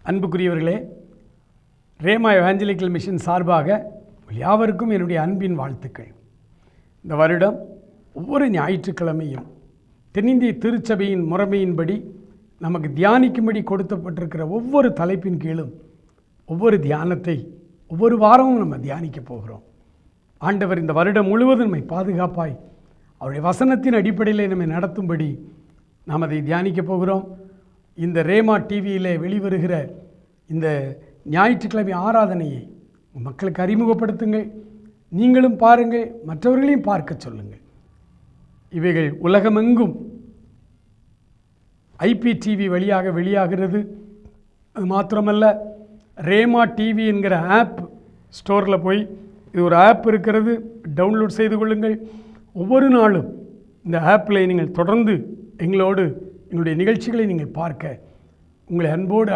அன்புக்குரியவர்களே, rhema evangelical mission சார்பாக யாவருக்கும் என்னுடைய அன்பின் வாழ்த்துக்கள். இந்த வருடம் ஒவ்வொரு ஞாயிற்றுக்கிழமையும் தென்னிந்திய திருச்சபையின் முறைமையின்படி நமக்கு தியானிக்கும்படி கொடுக்கப்பட்டிருக்கிற ஒவ்வொரு தலைப்பின் கீழும் ஒவ்வொரு தியானத்தை ஒவ்வொரு வாரமும் நம்ம தியானிக்க போகிறோம். ஆண்டவர் இந்த வருடம் முழுவதும் நம்மை பாதுகாப்பாய் அவருடைய வசனத்தின் அடிப்படையில் நம்மை நடத்தும்படி நாம் அதை தியானிக்க போகிறோம். இந்த ரேமா டிவியில் வெளிவருகிற இந்த ஞாயிற்றுக்கிழமை ஆராதனையை மக்களுக்கு அறிமுகப்படுத்துங்கள். நீங்களும் பாருங்கள், மற்றவர்களையும் பார்க்க சொல்லுங்கள். இவைகள் உலகமெங்கும் IPTV வழியாக வெளியாகிறது. அது மாத்திரமல்ல, ரேமா டிவி என்கிற ஆப் ஸ்டோரில் போய் இது ஒரு ஆப் இருக்கிறது, டவுன்லோட் செய்து கொள்ளுங்கள். ஒவ்வொரு நாளும் இந்த ஆப்பில் நீங்கள் தொடர்ந்து எங்களோடு எங்களுடைய நிகழ்ச்சிகளை நீங்கள் பார்க்க உங்களை அன்போடு